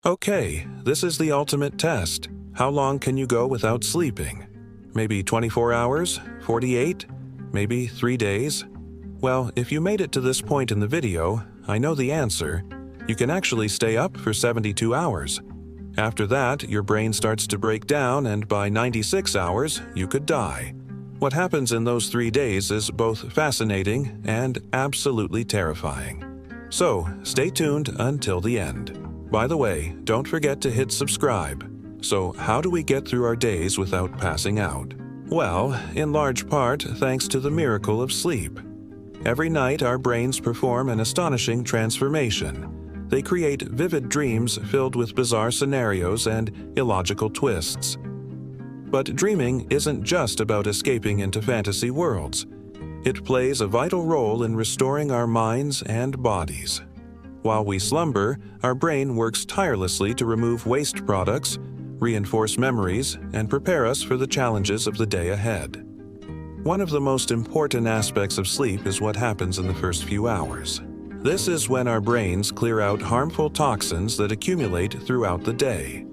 Okay, this is the ultimate test. How long can you go without sleeping? Maybe 24 hours? 48? Maybe 3 days? Well, if you made it to this point in the video, I know the answer. You can actually stay up for 72 hours. After that, your brain starts to break down, and by 96 hours, you could die. What happens in those 3 days is both fascinating and absolutely terrifying. So, stay tuned until the end. By the way, don't forget to hit subscribe. So, how do we get through our days without passing out? Well, in large part thanks to the miracle of sleep. Every night, our brains perform an astonishing transformation. They create vivid dreams filled with bizarre scenarios and illogical twists. But dreaming isn't just about escaping into fantasy worlds. It plays a vital role in restoring our minds and bodies. While we slumber, our brain works tirelessly to remove waste products, reinforce memories, and prepare us for the challenges of the day ahead. One of the most important aspects of sleep is what happens in the first few hours. This is when our brains clear out harmful toxins that accumulate throughout the day.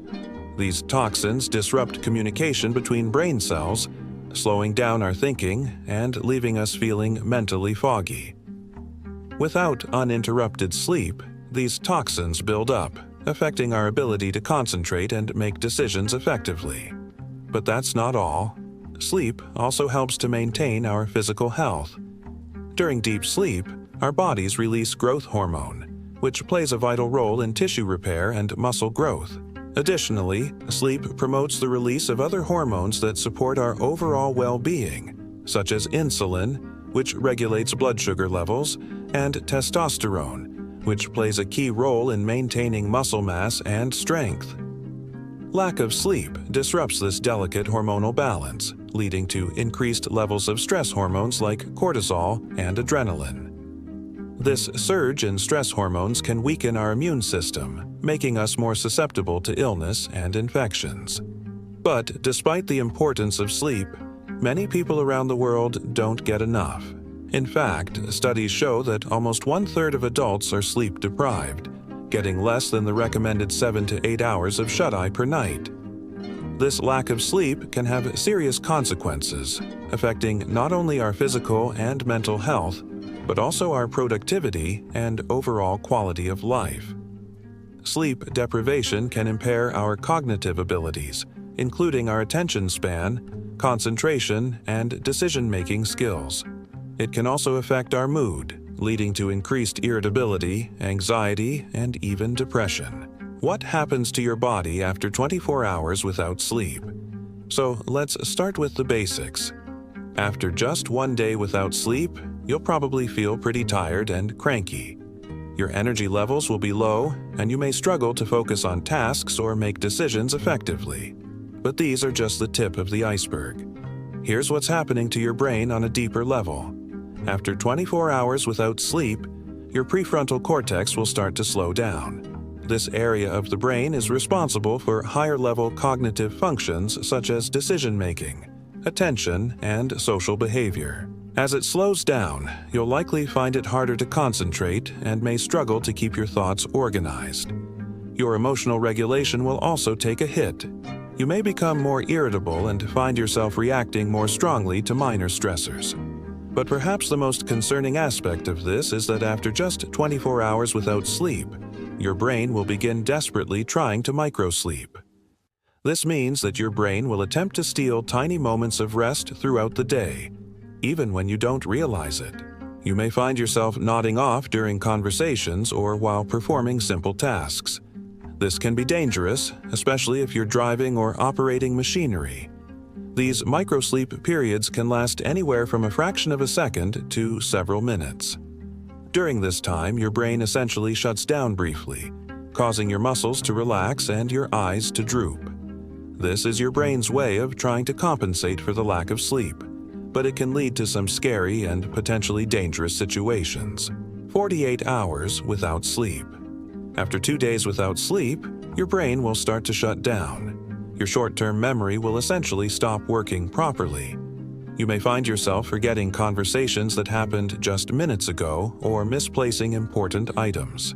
These toxins disrupt communication between brain cells, slowing down our thinking and leaving us feeling mentally foggy. Without uninterrupted sleep, these toxins build up, affecting our ability to concentrate and make decisions effectively. But that's not all. Sleep also helps to maintain our physical health. During deep sleep, our bodies release growth hormone, which plays a vital role in tissue repair and muscle growth. Additionally, sleep promotes the release of other hormones that support our overall well-being, such as insulin, which regulates blood sugar levels, and testosterone, which plays a key role in maintaining muscle mass and strength. Lack of sleep disrupts this delicate hormonal balance, leading to increased levels of stress hormones like cortisol and adrenaline. This surge in stress hormones can weaken our immune system, making us more susceptible to illness and infections. But despite the importance of sleep, many people around the world don't get enough. In fact, studies show that almost 1/3 of adults are sleep deprived, getting less than the recommended 7 to 8 hours of shut-eye per night. This lack of sleep can have serious consequences, affecting not only our physical and mental health, but also our productivity and overall quality of life. Sleep deprivation can impair our cognitive abilities, including our attention span, concentration, and decision-making skills. It can also affect our mood, leading to increased irritability, anxiety, and even depression. What happens to your body after 24 hours without sleep? So let's start with the basics. After just 1 day without sleep, you'll probably feel pretty tired and cranky. Your energy levels will be low, and you may struggle to focus on tasks or make decisions effectively. But these are just the tip of the iceberg. Here's what's happening to your brain on a deeper level. After 24 hours without sleep, your prefrontal cortex will start to slow down. This area of the brain is responsible for higher-level cognitive functions such as decision-making, attention, and social behavior. As it slows down, you'll likely find it harder to concentrate and may struggle to keep your thoughts organized. Your emotional regulation will also take a hit. You may become more irritable and find yourself reacting more strongly to minor stressors. But perhaps the most concerning aspect of this is that after just 24 hours without sleep, your brain will begin desperately trying to microsleep. This means that your brain will attempt to steal tiny moments of rest throughout the day, even when you don't realize it. You may find yourself nodding off during conversations or while performing simple tasks. This can be dangerous, especially if you're driving or operating machinery. These microsleep periods can last anywhere from a fraction of a second to several minutes. During this time, your brain essentially shuts down briefly, causing your muscles to relax and your eyes to droop. This is your brain's way of trying to compensate for the lack of sleep, but it can lead to some scary and potentially dangerous situations. 48 hours without sleep. After 2 days without sleep, your brain will start to shut down. Your short-term memory will essentially stop working properly. You may find yourself forgetting conversations that happened just minutes ago or misplacing important items.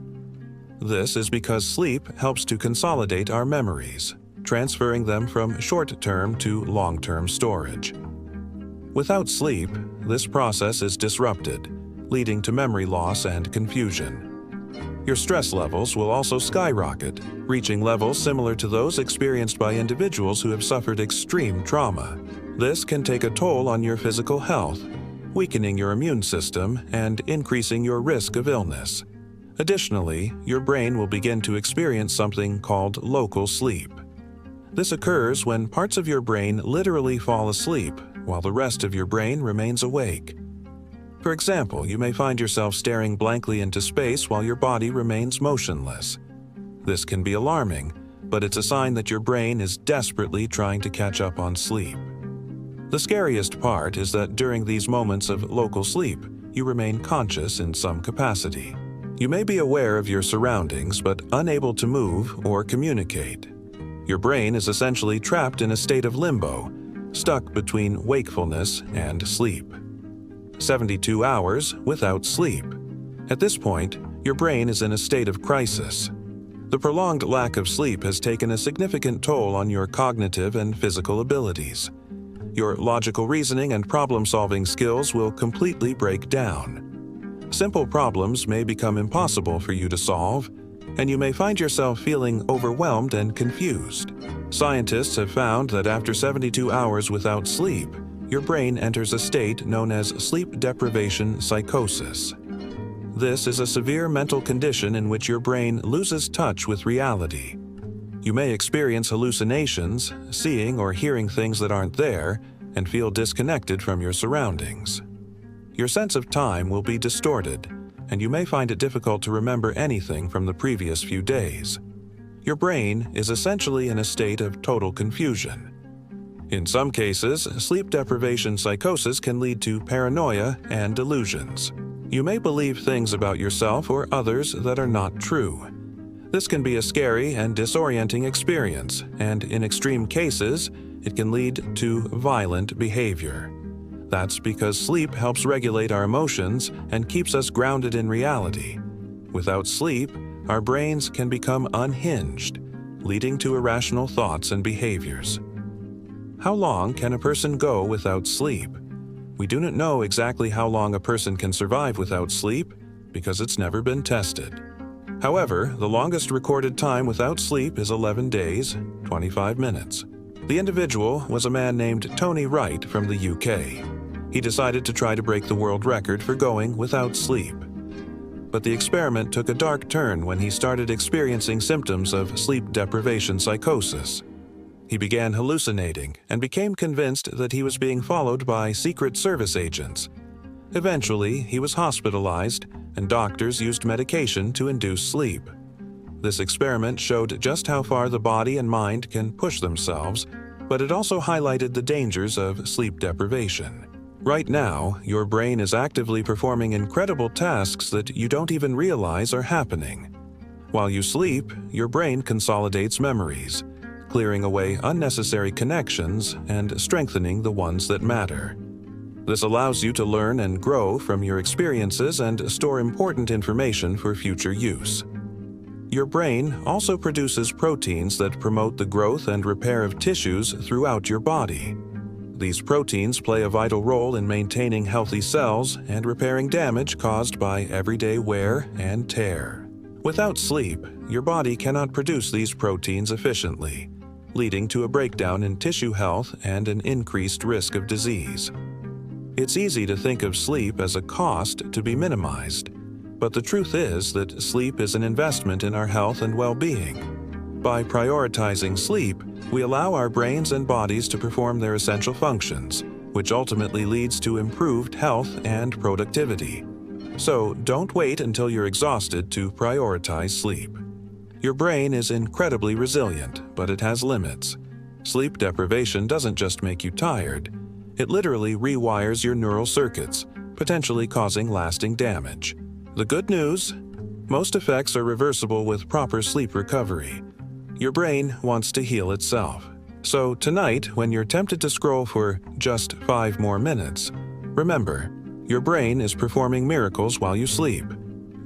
This is because sleep helps to consolidate our memories, transferring them from short-term to long-term storage. Without sleep, this process is disrupted, leading to memory loss and confusion. Your stress levels will also skyrocket, reaching levels similar to those experienced by individuals who have suffered extreme trauma. This can take a toll on your physical health, weakening your immune system and increasing your risk of illness. Additionally, your brain will begin to experience something called local sleep. This occurs when parts of your brain literally fall asleep while the rest of your brain remains awake. For example, you may find yourself staring blankly into space while your body remains motionless. This can be alarming, but it's a sign that your brain is desperately trying to catch up on sleep. The scariest part is that during these moments of local sleep, you remain conscious in some capacity. You may be aware of your surroundings but unable to move or communicate. Your brain is essentially trapped in a state of limbo, stuck between wakefulness and sleep. 72 hours without sleep. At this point, your brain is in a state of crisis. The prolonged lack of sleep has taken a significant toll on your cognitive and physical abilities. Your logical reasoning and problem-solving skills will completely break down. Simple problems may become impossible for you to solve, and you may find yourself feeling overwhelmed and confused. Scientists have found that after 72 hours without sleep, your brain enters a state known as sleep deprivation psychosis. This is a severe mental condition in which your brain loses touch with reality. You may experience hallucinations, seeing or hearing things that aren't there, and feel disconnected from your surroundings. Your sense of time will be distorted, and you may find it difficult to remember anything from the previous few days. Your brain is essentially in a state of total confusion. In some cases, sleep deprivation psychosis can lead to paranoia and delusions. You may believe things about yourself or others that are not true. This can be a scary and disorienting experience, and in extreme cases, it can lead to violent behavior. That's because sleep helps regulate our emotions and keeps us grounded in reality. Without sleep, our brains can become unhinged, leading to irrational thoughts and behaviors. How long can a person go without sleep? We do not know exactly how long a person can survive without sleep because it's never been tested. However, the longest recorded time without sleep is 11 days, 25 minutes. The individual was a man named Tony Wright from the UK. He decided to try to break the world record for going without sleep. But the experiment took a dark turn when he started experiencing symptoms of sleep deprivation psychosis. He began hallucinating and became convinced that he was being followed by Secret Service agents. Eventually, he was hospitalized, and doctors used medication to induce sleep. This experiment showed just how far the body and mind can push themselves, but it also highlighted the dangers of sleep deprivation. Right now, your brain is actively performing incredible tasks that you don't even realize are happening. While you sleep, your brain consolidates memories, clearing away unnecessary connections and strengthening the ones that matter. This allows you to learn and grow from your experiences and store important information for future use. Your brain also produces proteins that promote the growth and repair of tissues throughout your body. These proteins play a vital role in maintaining healthy cells and repairing damage caused by everyday wear and tear. Without sleep, your body cannot produce these proteins efficiently, leading to a breakdown in tissue health and an increased risk of disease. It's easy to think of sleep as a cost to be minimized, but the truth is that sleep is an investment in our health and well-being. By prioritizing sleep, we allow our brains and bodies to perform their essential functions, which ultimately leads to improved health and productivity. So don't wait until you're exhausted to prioritize sleep. Your brain is incredibly resilient, but it has limits. Sleep deprivation doesn't just make you tired. It literally rewires your neural circuits, potentially causing lasting damage. The good news? Most effects are reversible with proper sleep recovery. Your brain wants to heal itself. So tonight, when you're tempted to scroll for just 5 more minutes, remember, your brain is performing miracles while you sleep.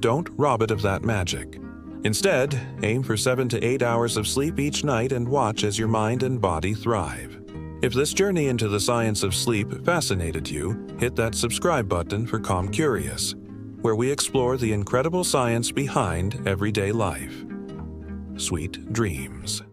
Don't rob it of that magic. Instead, aim for 7 to 8 hours of sleep each night and watch as your mind and body thrive. If this journey into the science of sleep fascinated you, hit that subscribe button for Calm Curious, where we explore the incredible science behind everyday life. Sweet dreams.